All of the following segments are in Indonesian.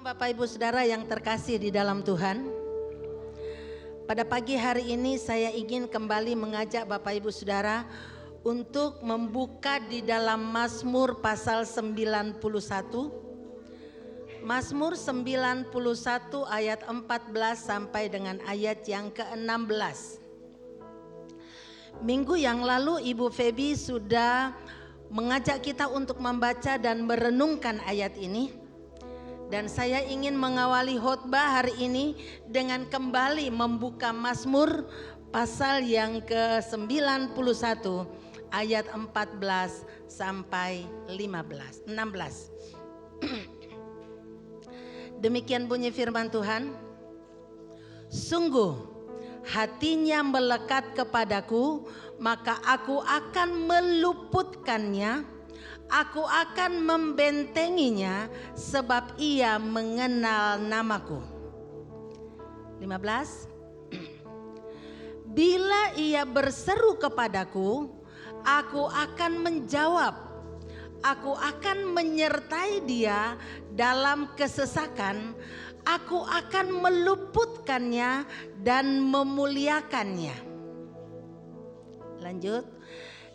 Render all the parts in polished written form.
Bapak Ibu Saudara yang terkasih di dalam Tuhan, pada pagi hari ini saya ingin kembali mengajak Bapak Ibu Saudara untuk membuka di dalam Mazmur pasal 91. Mazmur 91 ayat 14 sampai dengan ayat yang ke-16. Minggu yang lalu Ibu Feby sudah mengajak kita untuk membaca dan merenungkan ayat ini. Dan saya ingin mengawali khotbah hari ini dengan kembali membuka Mazmur pasal yang ke-91 ayat 14 sampai 16. Demikian bunyi firman Tuhan. Sungguh hatinya melekat kepadaku, maka aku akan meluputkannya. Aku akan membentenginya sebab ia mengenal namaku. 15. Bila ia berseru kepadaku, aku akan menjawab. Aku akan menyertai dia dalam kesesakan. Aku akan meluputkannya dan memuliakannya. Lanjut.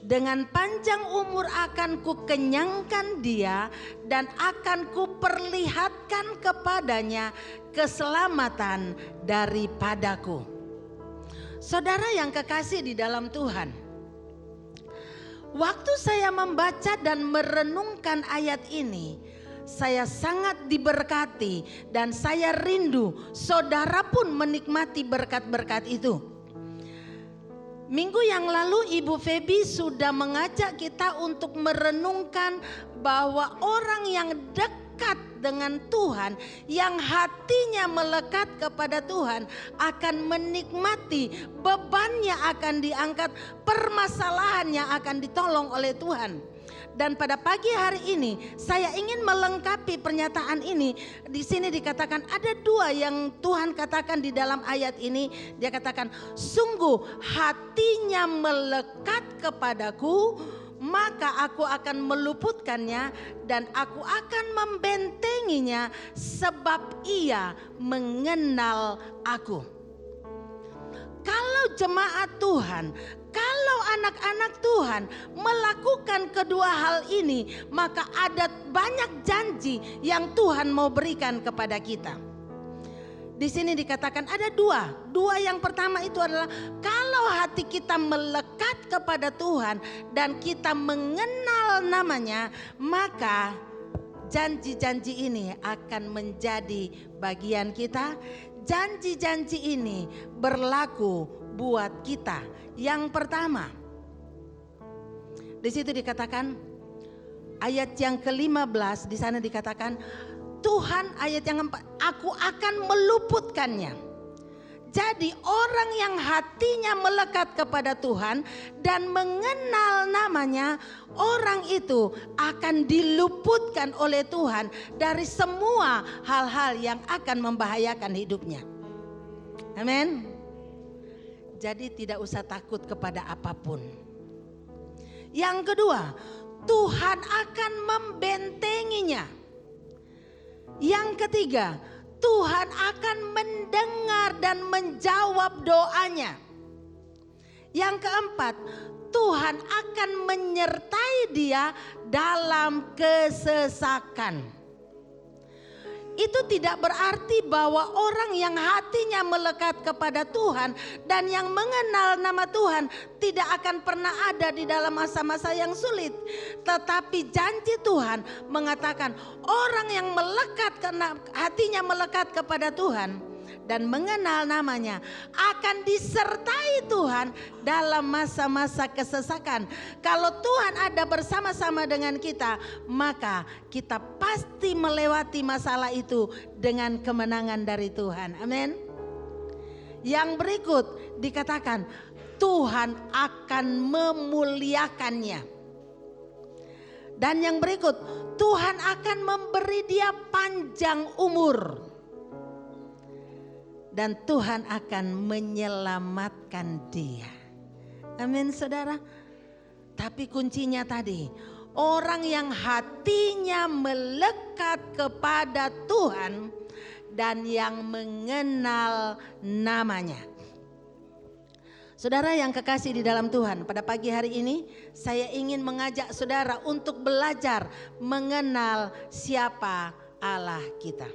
Dengan panjang umur akan kukenyangkan dia dan akan kuperlihatkan kepadanya keselamatan daripadaku. Saudara yang kekasih di dalam Tuhan, waktu saya membaca dan merenungkan ayat ini, saya sangat diberkati dan saya rindu saudara pun menikmati berkat-berkat itu. Minggu yang lalu Ibu Feby sudah mengajak kita untuk merenungkan bahwa orang yang dekat dengan Tuhan, yang hatinya melekat kepada Tuhan, akan menikmati, bebannya akan diangkat, permasalahannya akan ditolong oleh Tuhan. Dan pada pagi hari ini saya ingin melengkapi pernyataan ini. Di sini dikatakan ada dua yang Tuhan katakan di dalam ayat ini. Dia katakan, sungguh hatinya melekat kepadaku, maka aku akan meluputkannya dan aku akan membentenginya sebab ia mengenal aku. Kalau jemaat Tuhan, kalau anak-anak Tuhan melakukan kedua hal ini, maka ada banyak janji yang Tuhan mau berikan kepada kita. Di sini dikatakan ada dua. Dua yang pertama itu adalah kalau hati kita melekat kepada Tuhan dan kita mengenal namanya, maka janji-janji ini akan menjadi bagian kita. Janji-janji ini berlaku buat kita. Yang pertama, di situ dikatakan ayat yang ke-15, di sana dikatakan Tuhan, ayat yang keempat, aku akan meluputkannya. Jadi orang yang hatinya melekat kepada Tuhan dan mengenal namanya, orang itu akan diluputkan oleh Tuhan dari semua hal-hal yang akan membahayakan hidupnya. Amin. Jadi tidak usah takut kepada apapun. Yang kedua, Tuhan akan membentenginya. Yang ketiga, Tuhan akan mendengar dan menjawab doanya. Yang keempat, Tuhan akan menyertai dia dalam kesesakan. Itu tidak berarti bahwa orang yang hatinya melekat kepada Tuhan dan yang mengenal nama Tuhan tidak akan pernah ada di dalam masa-masa yang sulit. Tetapi janji Tuhan mengatakan orang yang hatinya melekat kepada Tuhan dan mengenal namanya akan disertai Tuhan dalam masa-masa kesesakan. Kalau Tuhan ada bersama-sama dengan kita, maka kita pasti melewati masalah itu dengan kemenangan dari Tuhan. Amin. Yang berikut dikatakan Tuhan akan memuliakannya. Dan yang berikut, Tuhan akan memberi dia panjang umur. Dan Tuhan akan menyelamatkan dia. Amin saudara. Tapi kuncinya tadi, orang yang hatinya melekat kepada Tuhan dan yang mengenal namanya. Saudara yang kekasih di dalam Tuhan, pada pagi hari ini saya ingin mengajak saudara untuk belajar mengenal siapa Allah kita.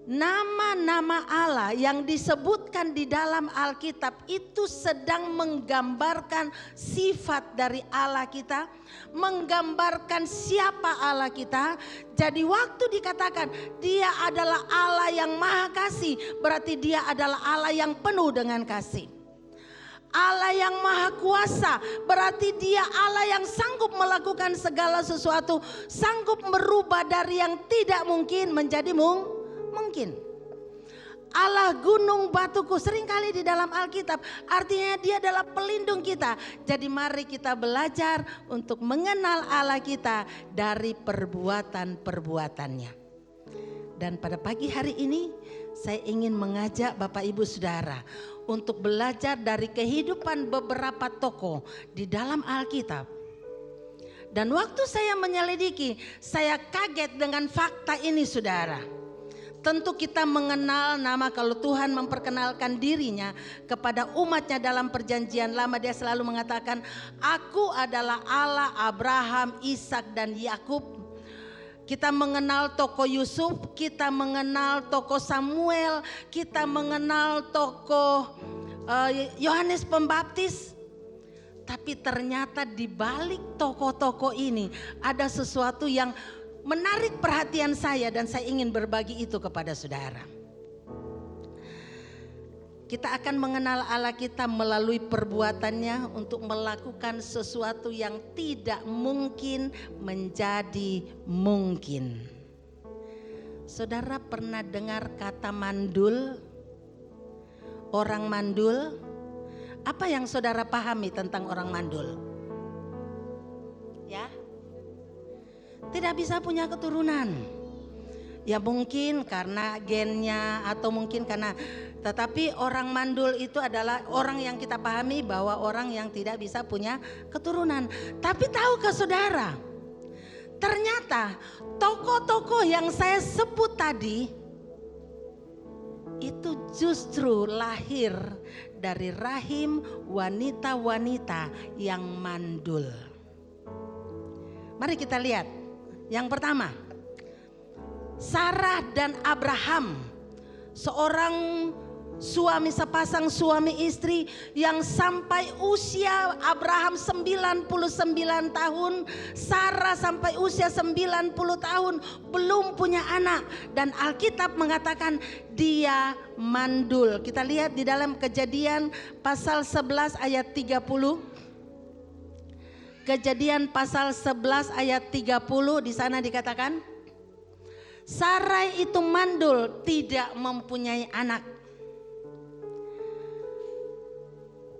Nama-nama Allah yang disebutkan di dalam Alkitab itu sedang menggambarkan sifat dari Allah kita, menggambarkan siapa Allah kita. Jadi waktu dikatakan Dia adalah Allah yang Maha Kasih, berarti Dia adalah Allah yang penuh dengan kasih. Allah yang Maha Kuasa, berarti Dia Allah yang sanggup melakukan segala sesuatu, sanggup merubah dari yang tidak mungkin menjadi mungkin. Allah gunung batuku, seringkali di dalam Alkitab artinya Dia adalah pelindung kita. Jadi mari kita belajar untuk mengenal Allah kita dari perbuatan-perbuatannya. Dan pada pagi hari ini saya ingin mengajak Bapak Ibu Saudara untuk belajar dari kehidupan beberapa tokoh di dalam Alkitab. Dan waktu saya menyelidiki, saya kaget dengan fakta ini, saudara. Tentu kita mengenal nama, kalau Tuhan memperkenalkan dirinya kepada umatnya dalam perjanjian lama, Dia selalu mengatakan, Aku adalah Allah Abraham, Ishak dan Yakub. Kita mengenal tokoh Yusuf, kita mengenal tokoh Samuel, kita mengenal tokoh Yohanes Pembaptis. Tapi ternyata di balik tokoh-tokoh ini ada sesuatu yang menarik perhatian saya dan saya ingin berbagi itu kepada saudara. Kita akan mengenal Allah kita melalui perbuatannya untuk melakukan sesuatu yang tidak mungkin menjadi mungkin. Saudara pernah dengar kata mandul? Orang mandul? Apa yang saudara pahami tentang orang mandul? Ya? Tidak bisa punya keturunan. Ya mungkin karena gennya atau mungkin karena, tetapi orang mandul itu adalah orang yang kita pahami bahwa orang yang tidak bisa punya keturunan. Tapi tahukah saudara, ternyata tokoh-tokoh yang saya sebut tadi itu justru lahir dari rahim wanita-wanita yang mandul. Mari kita lihat. Yang pertama, Sarah dan Abraham, seorang suami, sepasang suami istri yang sampai usia Abraham 99 tahun, Sarah sampai usia 90 tahun belum punya anak, dan Alkitab mengatakan dia mandul. Kita lihat di dalam Kejadian pasal 11 ayat 30. Kejadian pasal 11 ayat 30, di sana dikatakan Sarai itu mandul, tidak mempunyai anak.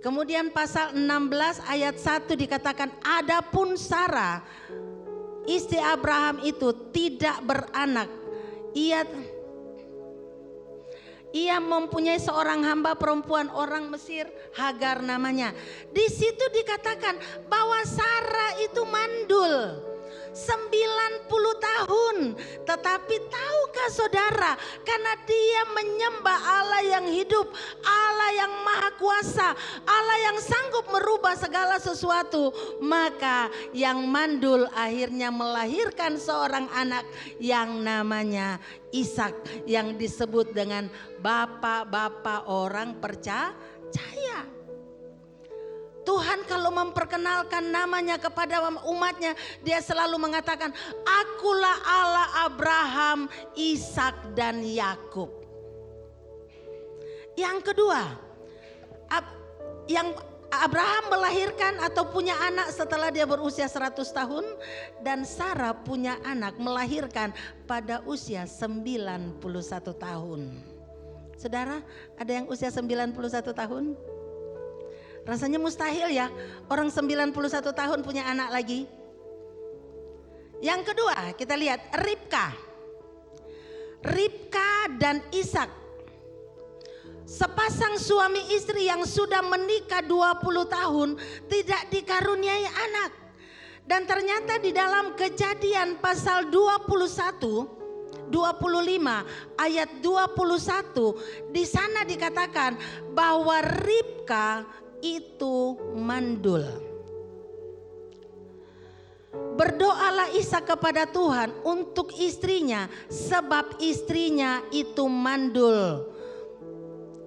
Kemudian pasal 16 ayat 1 dikatakan, adapun Sarah istri Abraham itu tidak beranak. Ia mempunyai seorang hamba perempuan orang Mesir, Hagar namanya. Di situ dikatakan bahwa Sarah itu mandul 90 tahun. Tetapi tahukah saudara, karena dia menyembah Allah yang hidup, Allah yang Maha Kuasa, Allah yang sanggup merubah segala sesuatu, maka yang mandul akhirnya melahirkan seorang anak yang namanya Ishak, yang disebut dengan bapak-bapak orang percaya. Tuhan kalau memperkenalkan namanya kepada umatnya, Dia selalu mengatakan, Akulah Allah Abraham, Ishak dan Yakub. Yang kedua, yang Abraham melahirkan atau punya anak setelah dia berusia 100 tahun, dan Sarah punya anak, melahirkan pada usia 91 tahun. Saudara, ada yang usia 91 tahun? Rasanya mustahil ya, orang 91 tahun punya anak lagi. Yang kedua, kita lihat Ribka dan Ishak, sepasang suami istri yang sudah menikah 20 tahun tidak dikaruniai anak. Dan ternyata di dalam Kejadian pasal 25 ayat 21 di sana dikatakan bahwa Ribka itu mandul. Berdoalah Ishak kepada Tuhan untuk istrinya sebab istrinya itu mandul.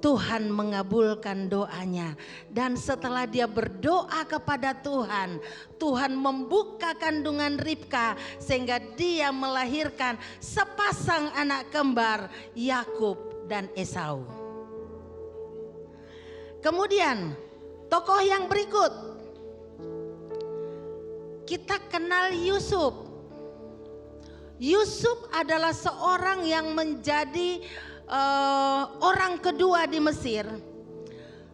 Tuhan mengabulkan doanya, dan setelah dia berdoa kepada Tuhan, Tuhan membuka kandungan Ribka sehingga dia melahirkan sepasang anak kembar, Yakub dan Esau. Kemudian tokoh yang berikut, kita kenal Yusuf. Yusuf adalah seorang yang menjadi orang kedua di Mesir.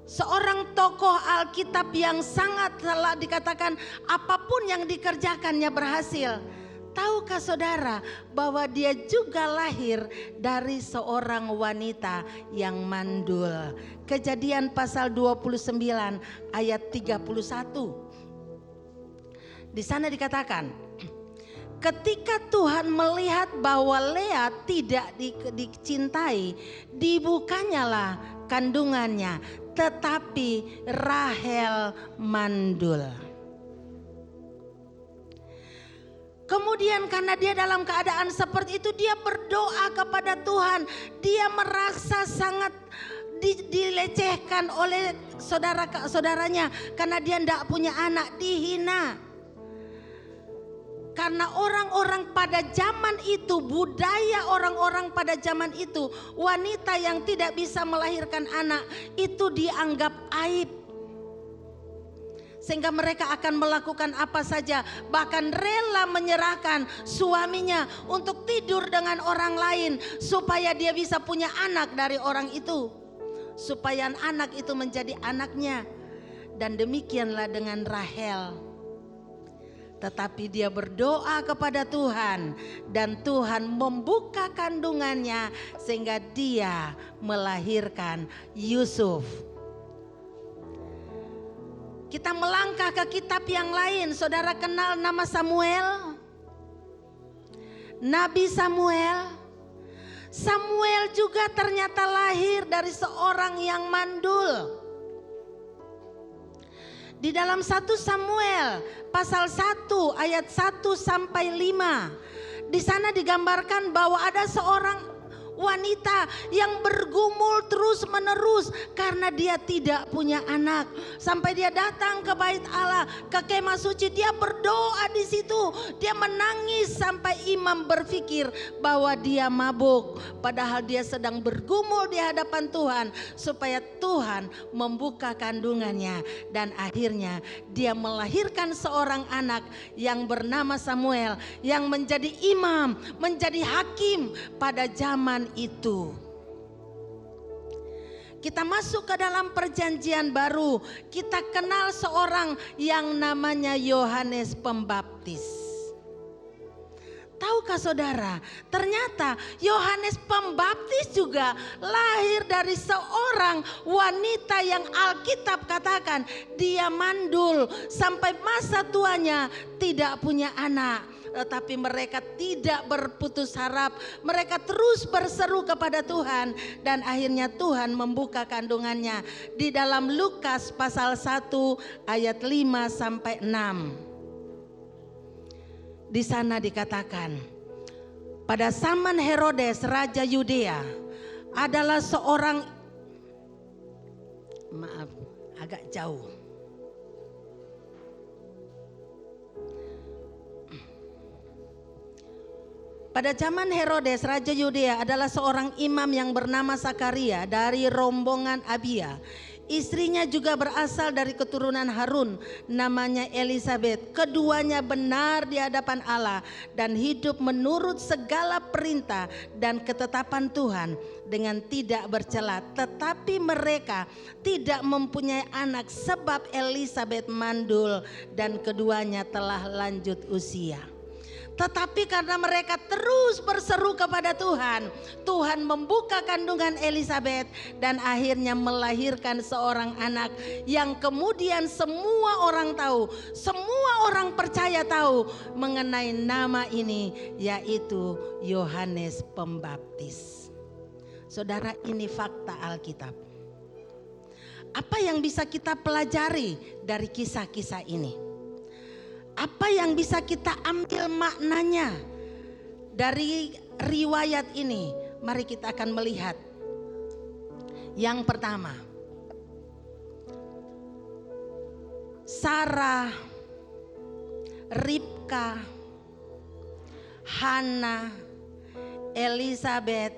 Seorang tokoh Alkitab yang sangat telah dikatakan apapun yang dikerjakannya berhasil. Tahukah saudara bahwa dia juga lahir dari seorang wanita yang mandul. Kejadian pasal 29 ayat 31. Di sana dikatakan, ketika Tuhan melihat bahwa Lea tidak dicintai, dibukanyalah kandungannya, tetapi Rahel mandul. Kemudian karena dia dalam keadaan seperti itu, dia berdoa kepada Tuhan. Dia merasa sangat dilecehkan oleh saudaranya karena dia tidak punya anak, dihina. Karena orang-orang pada zaman itu, budaya orang-orang pada zaman itu, wanita yang tidak bisa melahirkan anak itu dianggap aib. Sehingga mereka akan melakukan apa saja, bahkan rela menyerahkan suaminya untuk tidur dengan orang lain supaya dia bisa punya anak dari orang itu, supaya anak itu menjadi anaknya. Dan demikianlah dengan Rahel. Tetapi dia berdoa kepada Tuhan dan Tuhan membuka kandungannya sehingga dia melahirkan Yusuf. Kita melangkah ke kitab yang lain. Saudara kenal nama Samuel? Nabi Samuel. Samuel juga ternyata lahir dari seorang yang mandul. Di dalam 1 Samuel pasal 1 ayat 1 sampai 5. Di sana digambarkan bahwa ada seorang wanita yang bergumul terus menerus karena dia tidak punya anak. Sampai dia datang ke bait Allah, ke kemah suci, dia berdoa di situ. Dia menangis sampai imam berpikir bahwa dia mabuk. Padahal dia sedang bergumul di hadapan Tuhan supaya Tuhan membuka kandungannya. Dan akhirnya dia melahirkan seorang anak yang bernama Samuel, yang menjadi imam, menjadi hakim pada zaman itu. Kita masuk ke dalam perjanjian baru. Kita kenal seorang yang namanya Yohanes Pembaptis. Tahukah saudara, ternyata Yohanes Pembaptis juga lahir dari seorang wanita yang Alkitab katakan dia mandul sampai masa tuanya tidak punya anak. Tetapi mereka tidak berputus harap. Mereka terus berseru kepada Tuhan. Dan akhirnya Tuhan membuka kandungannya. Di dalam Lukas pasal 1 ayat 5 sampai 6. Di sana dikatakan, pada zaman Herodes Raja Yudea adalah seorang, maaf agak jauh. Pada zaman Herodes Raja Yudea adalah seorang imam yang bernama Sakaria dari rombongan Abia. Istrinya juga berasal dari keturunan Harun, namanya Elisabet. Keduanya benar di hadapan Allah dan hidup menurut segala perintah dan ketetapan Tuhan dengan tidak bercela. Tetapi mereka tidak mempunyai anak sebab Elisabet mandul dan keduanya telah lanjut usia. Tetapi karena mereka terus berseru kepada Tuhan, Tuhan membuka kandungan Elisabet dan akhirnya melahirkan seorang anak yang kemudian semua orang tahu, semua orang percaya tahu mengenai nama ini, yaitu Yohanes Pembaptis. Saudara, ini fakta Alkitab. Apa yang bisa kita pelajari dari kisah-kisah ini? Apa yang bisa kita ambil maknanya dari riwayat ini? Mari kita akan melihat. Yang pertama, Sarah, Ribka, Hana, Elisabet,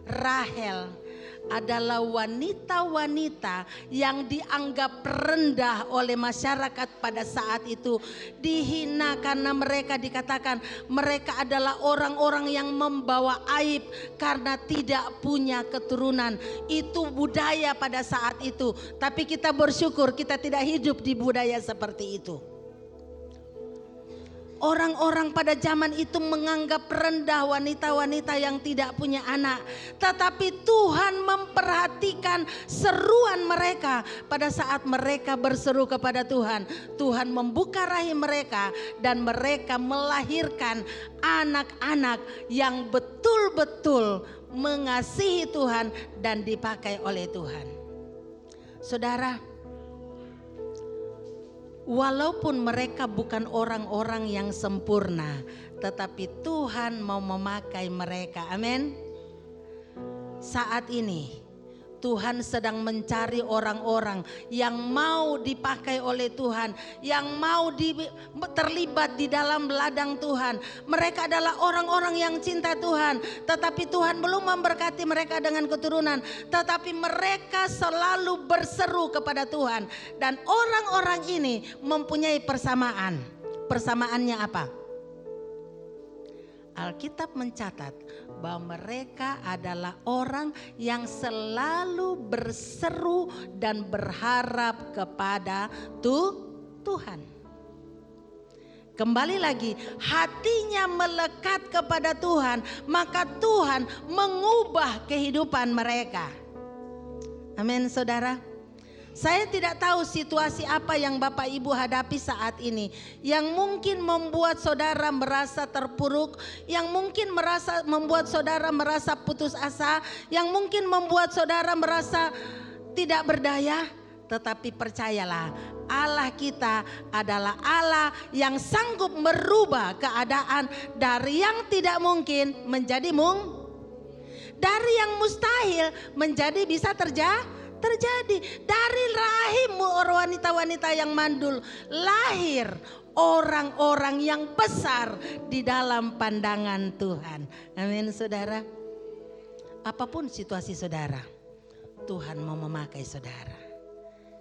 Rahel adalah wanita-wanita yang dianggap rendah oleh masyarakat pada saat itu, dihina karena mereka dikatakan mereka adalah orang-orang yang membawa aib karena tidak punya keturunan. Itu budaya pada saat itu, tapi kita bersyukur kita tidak hidup di budaya seperti itu. Orang-orang pada zaman itu menganggap rendah wanita-wanita yang tidak punya anak. Tetapi Tuhan memperhatikan seruan mereka pada saat mereka berseru kepada Tuhan. Tuhan membuka rahim mereka dan mereka melahirkan anak-anak yang betul-betul mengasihi Tuhan dan dipakai oleh Tuhan. Saudara, walaupun mereka bukan orang-orang yang sempurna, tetapi Tuhan mau memakai mereka. Amin. Saat ini Tuhan sedang mencari orang-orang yang mau dipakai oleh Tuhan, yang mau terlibat di dalam ladang Tuhan. Mereka adalah orang-orang yang cinta Tuhan, tetapi Tuhan belum memberkati mereka dengan keturunan, tetapi mereka selalu berseru kepada Tuhan. Dan orang-orang ini mempunyai persamaan. Persamaannya apa? Alkitab mencatat bahwa mereka adalah orang yang selalu berseru dan berharap kepada Tuhan. Kembali lagi, hatinya melekat kepada Tuhan, maka Tuhan mengubah kehidupan mereka. Amin, saudara. Saya tidak tahu situasi apa yang Bapak Ibu hadapi saat ini, yang mungkin membuat saudara merasa terpuruk, yang mungkin membuat saudara merasa putus asa, yang mungkin membuat saudara merasa tidak berdaya. Tetapi percayalah, Allah kita adalah Allah yang sanggup merubah keadaan dari yang tidak mungkin menjadi dari yang mustahil menjadi bisa terjadi. Dari rahim wanita-wanita yang mandul lahir orang-orang yang besar di dalam pandangan Tuhan. Amin, saudara. Apapun situasi saudara, Tuhan mau memakai saudara.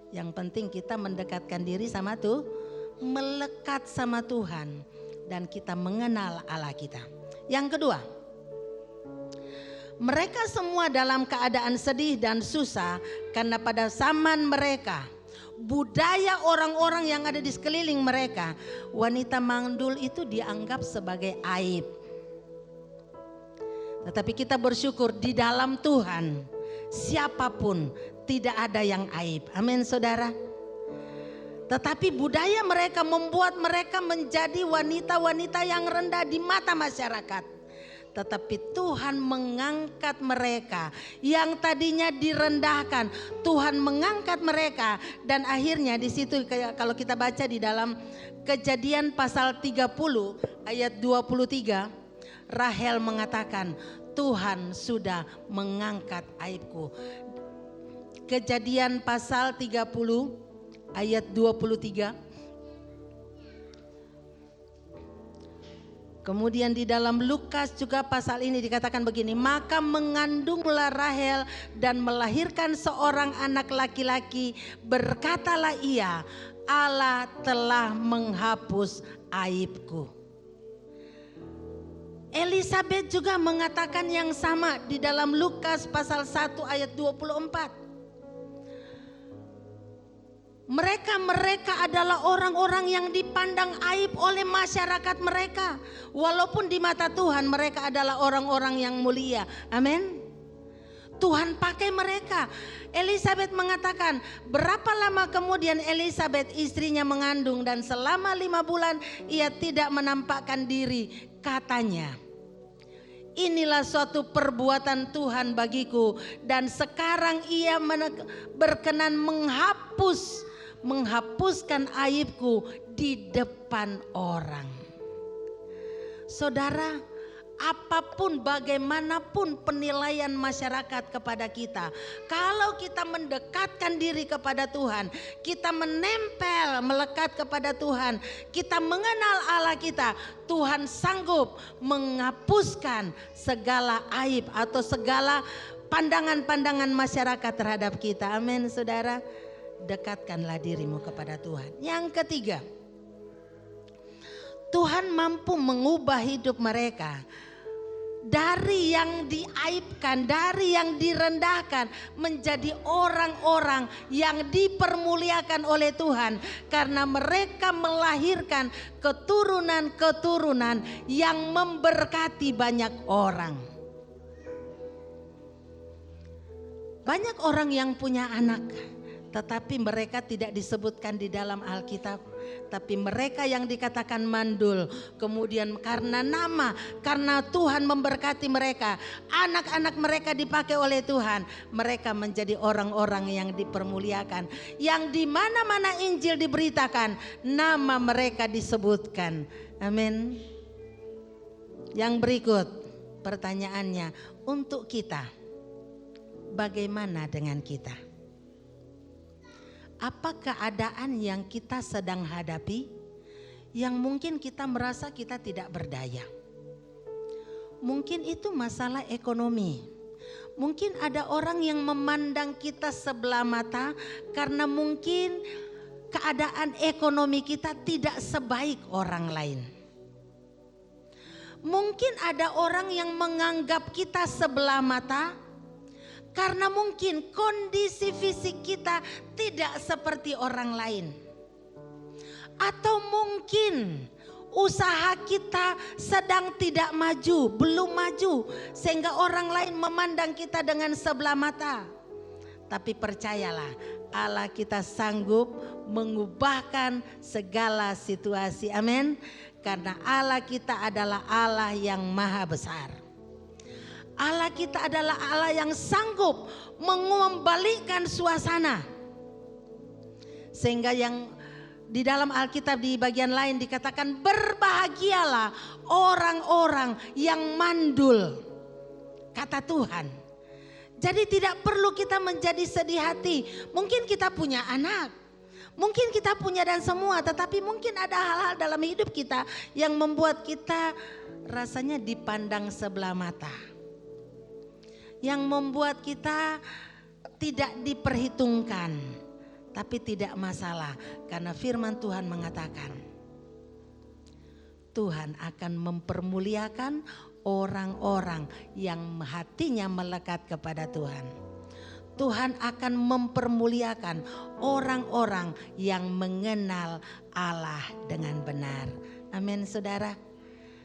Yang penting kita mendekatkan diri sama Tuhan, melekat sama Tuhan, dan kita mengenal Allah kita. Yang kedua, mereka semua dalam keadaan sedih dan susah karena pada zaman mereka, budaya orang-orang yang ada di sekeliling mereka, wanita mandul itu dianggap sebagai aib. Tetapi kita bersyukur di dalam Tuhan siapapun tidak ada yang aib. Amin, saudara. Tetapi budaya mereka membuat mereka menjadi wanita-wanita yang rendah di mata masyarakat. Tetapi Tuhan mengangkat mereka yang tadinya direndahkan. Tuhan mengangkat mereka dan akhirnya di situ kalau kita baca di dalam Kejadian pasal 30 ayat 23, Rahel mengatakan, Tuhan sudah mengangkat aibku. Kejadian pasal 30 ayat 23. Kemudian di dalam Lukas juga pasal ini dikatakan begini, maka mengandunglah Rahel dan melahirkan seorang anak laki-laki, berkatalah ia, Allah telah menghapus aibku. Elisabet juga mengatakan yang sama di dalam Lukas pasal 1 ayat 24. Mereka adalah orang-orang yang dipandang aib oleh masyarakat mereka. Walaupun di mata Tuhan mereka adalah orang-orang yang mulia. Amin. Tuhan pakai mereka. Elizabeth mengatakan, berapa lama kemudian Elizabeth istrinya mengandung dan selama 5 bulan ia tidak menampakkan diri. Katanya, inilah suatu perbuatan Tuhan bagiku dan sekarang ia berkenan menghapuskan aibku di depan orang. Saudara, apapun bagaimanapun penilaian masyarakat kepada kita, kalau kita mendekatkan diri kepada Tuhan, kita menempel, melekat kepada Tuhan, kita mengenal Allah kita, Tuhan sanggup menghapuskan segala aib atau segala pandangan-pandangan masyarakat terhadap kita. Amin, saudara. Dekatkanlah dirimu kepada Tuhan. Yang ketiga, Tuhan mampu mengubah hidup mereka dari yang diaibkan, dari yang direndahkan menjadi orang-orang yang dipermuliakan oleh Tuhan, karena mereka melahirkan keturunan-keturunan yang memberkati banyak orang. Banyak orang yang punya anak, tetapi mereka tidak disebutkan di dalam Alkitab. Tapi mereka yang dikatakan mandul, kemudian karena nama, karena Tuhan memberkati mereka, anak-anak mereka dipakai oleh Tuhan, mereka menjadi orang-orang yang dipermuliakan, yang di mana-mana Injil diberitakan, nama mereka disebutkan. Amin. Yang berikut pertanyaannya untuk kita, bagaimana dengan kita? Apa keadaan yang kita sedang hadapi yang mungkin kita merasa kita tidak berdaya? Mungkin itu masalah ekonomi. Mungkin ada orang yang memandang kita sebelah mata karena mungkin keadaan ekonomi kita tidak sebaik orang lain. Mungkin ada orang yang menganggap kita sebelah mata karena mungkin kondisi fisik kita tidak seperti orang lain. Atau mungkin usaha kita sedang tidak maju, belum maju, sehingga orang lain memandang kita dengan sebelah mata. Tapi percayalah, Allah kita sanggup mengubahkan segala situasi. Amin. Karena Allah kita adalah Allah yang maha besar. Allah kita adalah Allah yang sanggup mengembalikan suasana. Sehingga yang di dalam Alkitab di bagian lain dikatakan, berbahagialah orang-orang yang mandul, kata Tuhan. Jadi tidak perlu kita menjadi sedih hati. Mungkin kita punya anak, mungkin kita punya dan semua, tetapi mungkin ada hal-hal dalam hidup kita yang membuat kita rasanya dipandang sebelah mata, yang membuat kita tidak diperhitungkan. Tapi tidak masalah, karena firman Tuhan mengatakan Tuhan akan mempermuliakan orang-orang yang hatinya melekat kepada Tuhan. Tuhan akan mempermuliakan orang-orang yang mengenal Allah dengan benar. Amin, saudara.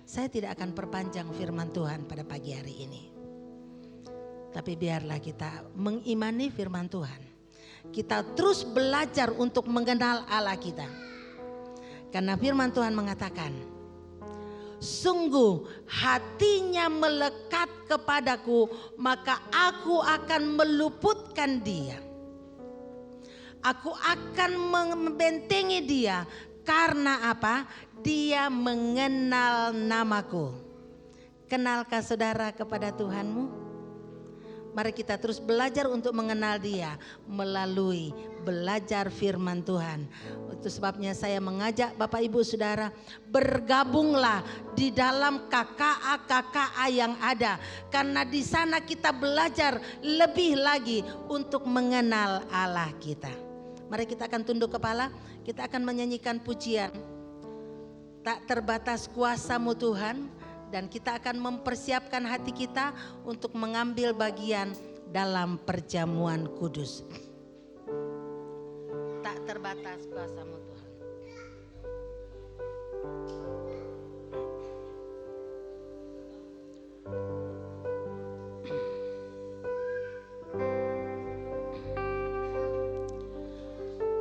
Saya tidak akan perpanjang firman Tuhan pada pagi hari ini. Tapi biarlah kita mengimani firman Tuhan. Kita terus belajar untuk mengenal Allah kita. Karena firman Tuhan mengatakan, sungguh hatinya melekat kepadaku, maka aku akan meluputkan dia. Aku akan membentengi dia. Karena apa? Dia mengenal namaku. Kenalkah saudara kepada Tuhanmu? Mari kita terus belajar untuk mengenal dia melalui belajar firman Tuhan. Itu sebabnya saya mengajak Bapak Ibu Saudara, bergabunglah di dalam KKA yang ada. Karena di sana kita belajar lebih lagi untuk mengenal Allah kita. Mari kita akan tunduk kepala, kita akan menyanyikan pujian Tak Terbatas Kuasa-Mu Tuhan. Dan kita akan mempersiapkan hati kita untuk mengambil bagian dalam perjamuan kudus. Tak terbatas. atas kuasa-Mu Tuhan.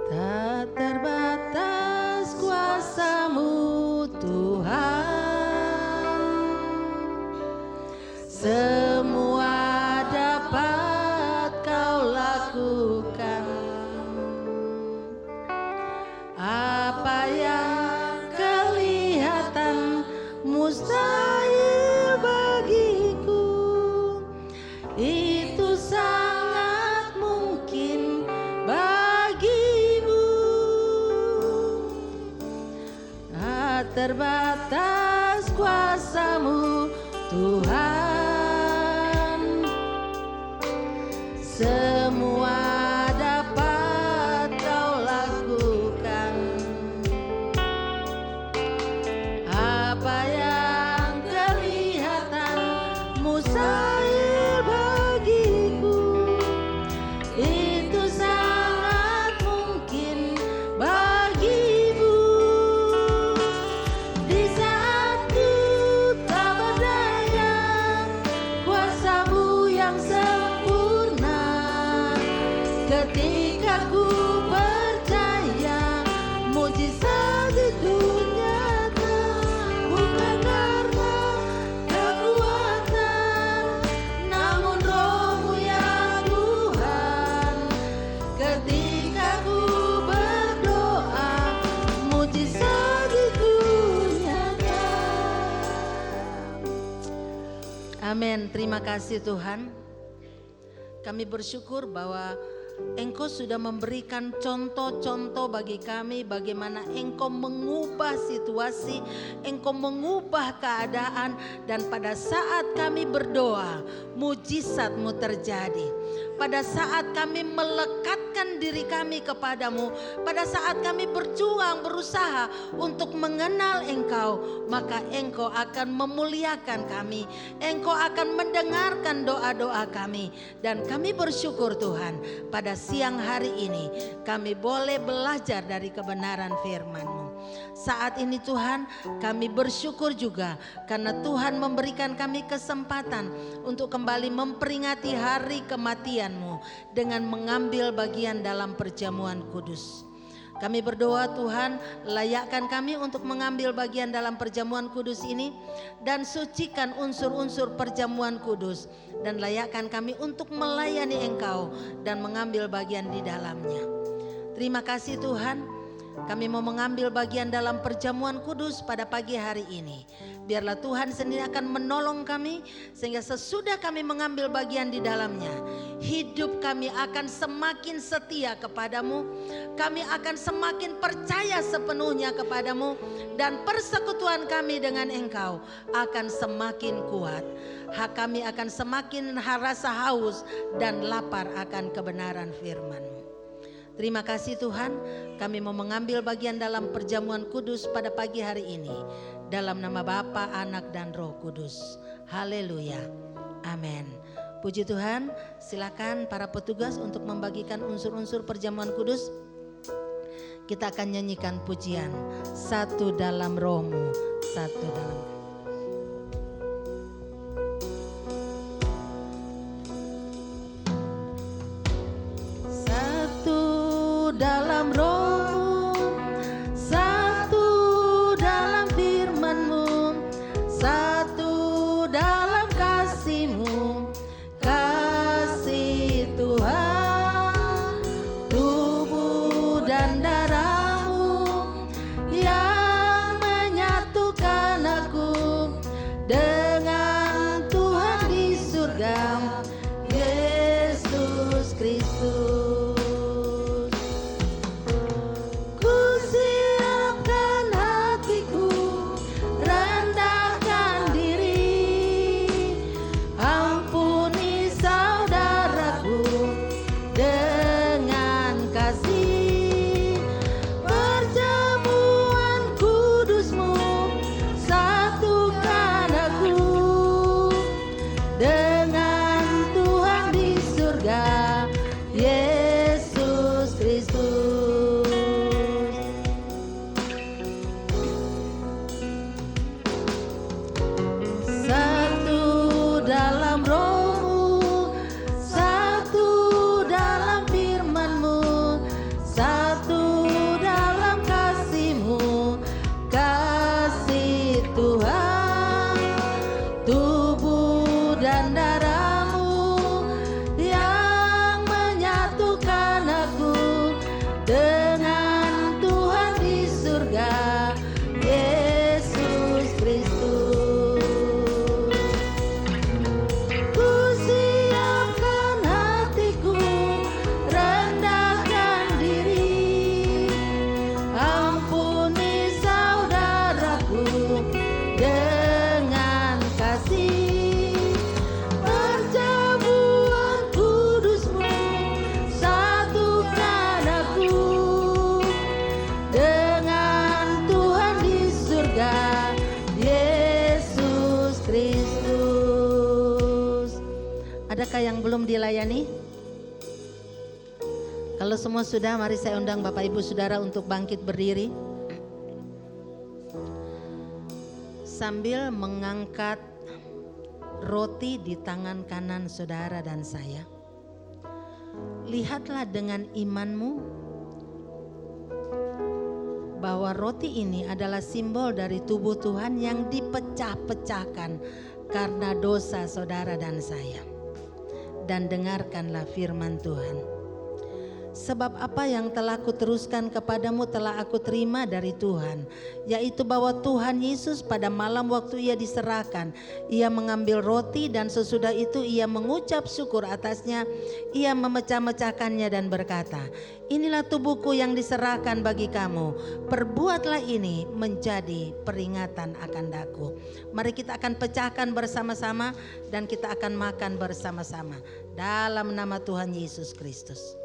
Tak terbatas kuasa-Mu Tuhan, semua dapat Kau lakukan. Apa yang kelihatan mustahil bagiku, itu sangat mungkin bagimu. Tak terbatas kuasa-Mu Tuhan, semua dapat Kau lakukan. Apa yang kelihatan mustahil bagiku, itu sangat mungkin bagimu. Di saat ku tak berdaya, kuasa-Mu yang sempurna. Ketika ku percaya, mujizat itu nyata. Bukan karena kekuatan, namun Roh-Mu ya Tuhan. Ketika ku berdoa, mujizat itu nyata. Amin. Terima kasih Tuhan. Kami bersyukur bahwa Engkau sudah memberikan contoh-contoh bagi kami bagaimana Engkau mengubah situasi, Engkau mengubah keadaan, dan pada saat kami berdoa, mujizat-Mu terjadi. Pada saat kami melekatkan diri kami kepadamu, pada saat kami berjuang berusaha untuk mengenal Engkau, maka Engkau akan memuliakan kami, Engkau akan mendengarkan doa-doa kami. Dan kami bersyukur Tuhan, pada siang hari ini kami boleh belajar dari kebenaran firman-Mu. Saat ini Tuhan, kami bersyukur juga karena Tuhan memberikan kami kesempatan untuk kembali memperingati hari kematian-Mu dengan mengambil bagian dalam perjamuan kudus. Kami berdoa Tuhan, layakkan kami untuk mengambil bagian dalam perjamuan kudus ini dan sucikan unsur-unsur perjamuan kudus, dan layakkan kami untuk melayani Engkau dan mengambil bagian di dalamnya. Terima kasih Tuhan. Kami mau mengambil bagian dalam perjamuan kudus pada pagi hari ini. Biarlah Tuhan sendiri akan menolong kami, sehingga sesudah kami mengambil bagian di dalamnya, hidup kami akan semakin setia kepadamu. Kami akan semakin percaya sepenuhnya kepadamu, dan persekutuan kami dengan Engkau akan semakin kuat. Hak kami akan semakin rasa haus dan lapar akan kebenaran firman-Mu. Terima kasih Tuhan, kami mau mengambil bagian dalam perjamuan kudus pada pagi hari ini. Dalam nama Bapa, Anak, dan Roh Kudus. Haleluya. Amin. Puji Tuhan, silakan para petugas untuk membagikan unsur-unsur perjamuan kudus. Kita akan nyanyikan pujian, Satu Dalam Roh-Mu, Satu Dalam. Dalam Roh-Mu, satu dalam firman-Mu, satu dalam kasih-Mu, kasih Tuhan, tubuh dan darah-Mu yang menyatukan aku Adakah yang belum dilayani? Kalau semua sudah, mari saya undang Bapak Ibu Saudara untuk bangkit berdiri. Sambil mengangkat roti di tangan kanan saudara dan saya. Lihatlah dengan imanmu bahwa roti ini adalah simbol dari tubuh Tuhan yang dipecah-pecahkan karena dosa saudara dan saya. Dan dengarkanlah firman Tuhan. Sebab apa yang telah kuteruskan kepadamu telah aku terima dari Tuhan, yaitu bahwa Tuhan Yesus pada malam waktu ia diserahkan, ia mengambil roti dan sesudah itu ia mengucap syukur atasnya, ia memecah-mecahkannya dan berkata, inilah tubuhku yang diserahkan bagi kamu, perbuatlah ini menjadi peringatan akan daku. Mari kita akan pecahkan bersama-sama dan kita akan makan bersama-sama dalam nama Tuhan Yesus Kristus.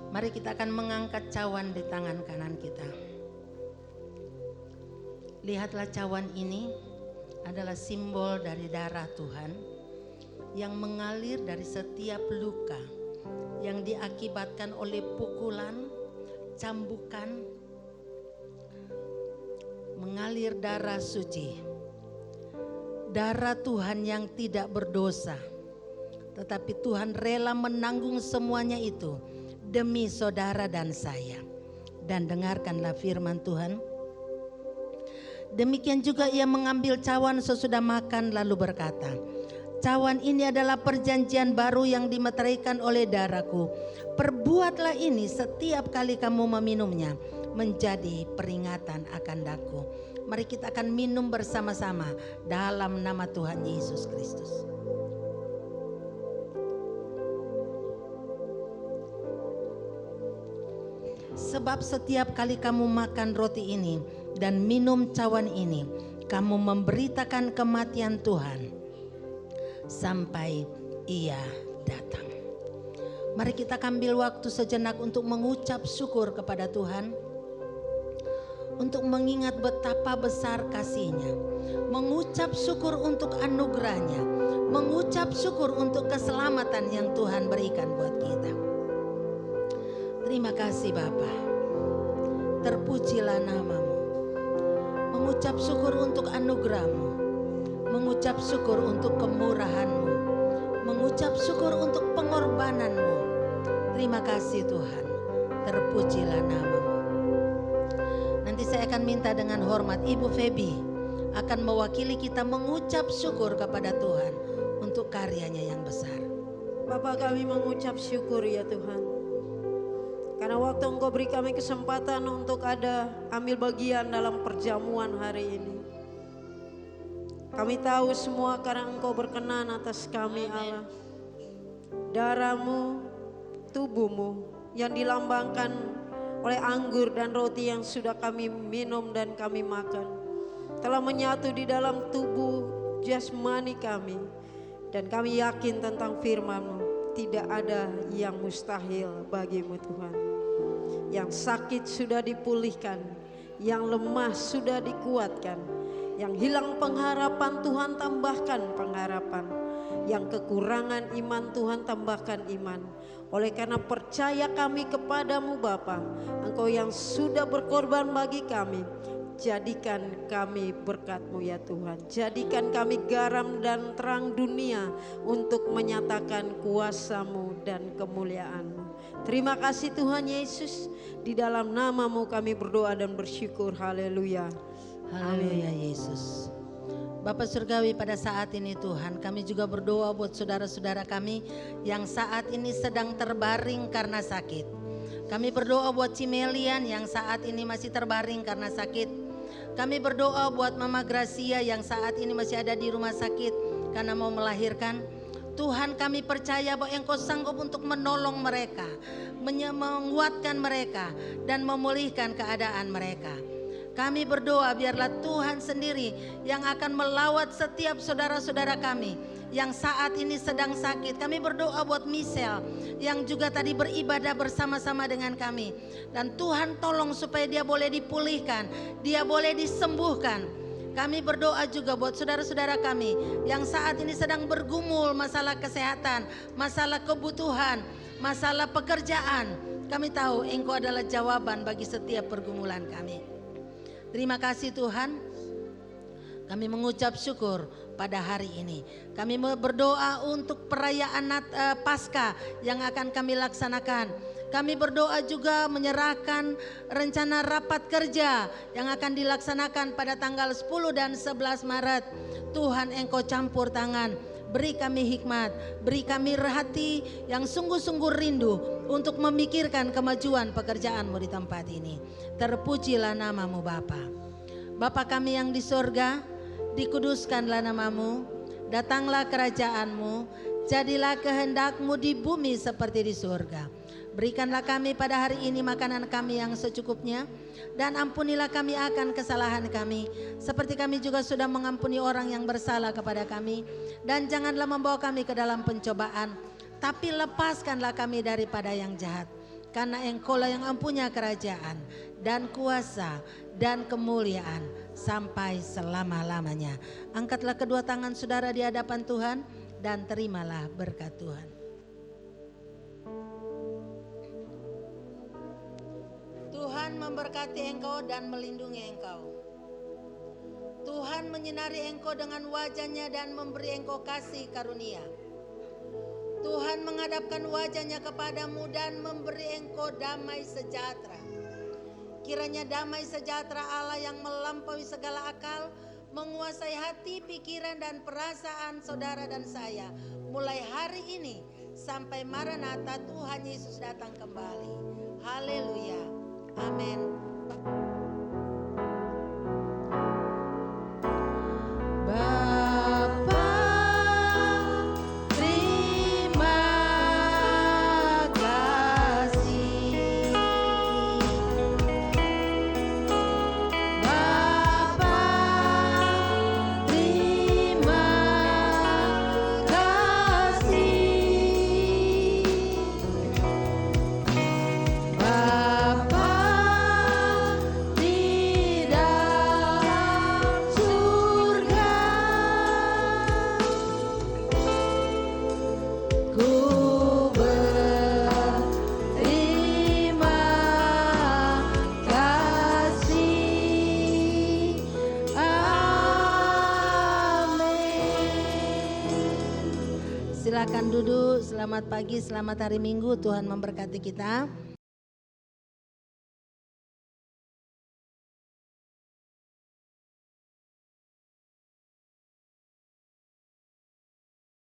Mari kita akan mengangkat cawan di tangan kanan kita. Lihatlah cawan ini adalah simbol dari darah Tuhan yang mengalir dari setiap luka yang diakibatkan oleh pukulan, cambukan, mengalir darah suci. Darah Tuhan yang tidak berdosa, tetapi Tuhan rela menanggung semuanya itu demi saudara dan saya. Dan dengarkanlah firman Tuhan. Demikian juga ia mengambil cawan sesudah makan lalu berkata, cawan ini adalah perjanjian baru yang dimeteraikan oleh darahku. Perbuatlah ini setiap kali kamu meminumnya menjadi peringatan akan daku. Mari kita akan minum bersama-sama dalam nama Tuhan Yesus Kristus. Sebab setiap kali kamu makan roti ini dan minum cawan ini, kamu memberitakan kematian Tuhan sampai ia datang. Mari kita ambil waktu sejenak untuk mengucap syukur kepada Tuhan, untuk mengingat betapa besar kasih-Nya, mengucap syukur untuk anugerah-Nya, mengucap syukur untuk keselamatan yang Tuhan berikan buat kita. Terima kasih Bapa, terpujilah nama-Mu. Mengucap syukur untuk anugerah-Mu, mengucap syukur untuk kemurahan-Mu, mengucap syukur untuk pengorbanan-Mu. Terima kasih Tuhan, terpujilah nama-Mu. Nanti saya akan minta dengan hormat Ibu Feby akan mewakili kita mengucap syukur kepada Tuhan untuk karyanya yang besar. Bapa, kami mengucap syukur ya Tuhan, karena waktu Engkau beri kami kesempatan untuk ambil bagian dalam perjamuan hari ini. Kami tahu semua karena Engkau berkenan atas kami Allah. Darah-Mu, tubuh-Mu yang dilambangkan oleh anggur dan roti yang sudah kami minum dan kami makan, telah menyatu di dalam tubuh jasmani kami. Dan kami yakin tentang firman-Mu, tidak ada yang mustahil bagi-Mu Tuhan. Yang sakit sudah dipulihkan, yang lemah sudah dikuatkan, yang hilang pengharapan Tuhan tambahkan pengharapan, yang kekurangan iman Tuhan tambahkan iman. Oleh karena percaya kami kepadamu Bapa, Engkau yang sudah berkorban bagi kami, jadikan kami berkat-Mu ya Tuhan. Jadikan kami garam dan terang dunia untuk menyatakan kuasa-Mu dan kemuliaan-Mu. Terima kasih Tuhan Yesus, di dalam nama-Mu kami berdoa dan bersyukur. Haleluya. Haleluya Yesus. Bapak Surgawi, pada saat ini Tuhan, kami juga berdoa buat saudara-saudara kami yang saat ini sedang terbaring karena sakit. Kami berdoa buat Cimelian yang saat ini masih terbaring karena sakit. Kami berdoa buat Mama Gracia yang saat ini masih ada di rumah sakit karena mau melahirkan. Tuhan, kami percaya bahwa Engkau sanggup untuk menolong mereka, menguatkan mereka dan memulihkan keadaan mereka. Kami berdoa biarlah Tuhan sendiri yang akan melawat setiap saudara-saudara kami yang saat ini sedang sakit. Kami berdoa buat Michelle yang juga tadi beribadah bersama-sama dengan kami. Dan Tuhan tolong supaya dia boleh dipulihkan, dia boleh disembuhkan. Kami berdoa juga buat saudara-saudara kami yang saat ini sedang bergumul masalah kesehatan, masalah kebutuhan, masalah pekerjaan. Kami tahu Engkau adalah jawaban bagi setiap pergumulan kami. Terima kasih Tuhan. Kami mengucap syukur pada hari ini. Kami berdoa untuk perayaan Paskah yang akan kami laksanakan. Kami berdoa juga menyerahkan rencana rapat kerja yang akan dilaksanakan pada tanggal 10 dan 11 Maret. Tuhan Engkau campur tangan. Beri kami hikmat, beri kami hati yang sungguh-sungguh rindu untuk memikirkan kemajuan pekerjaan-Mu di tempat ini. Terpujilah nama-Mu Bapa. Bapa kami yang di sorga, dikuduskanlah nama-Mu, datanglah kerajaan-Mu, jadilah kehendak-Mu di bumi seperti di surga. Berikanlah kami pada hari ini makanan kami yang secukupnya, dan ampunilah kami akan kesalahan kami, seperti kami juga sudah mengampuni orang yang bersalah kepada kami. Dan janganlah membawa kami ke dalam pencobaan, tapi lepaskanlah kami daripada yang jahat. Karena Engkau-lah yang mempunyai kerajaan dan kuasa dan kemuliaan sampai selama-lamanya. Angkatlah kedua tangan saudara di hadapan Tuhan dan terimalah berkat Tuhan. Tuhan memberkati engkau dan melindungi engkau. Tuhan menyinari engkau dengan wajah-Nya dan memberi engkau kasih karunia. Tuhan menghadapkan wajah-Nya kepadamu dan memberi engkau damai sejahtera. Kiranya damai sejahtera Allah yang melampaui segala akal menguasai hati, pikiran dan perasaan saudara dan saya mulai hari ini sampai Maranatha Tuhan Yesus datang kembali. Haleluya. Amin. Silakan duduk, selamat pagi, selamat hari Minggu, Tuhan memberkati kita.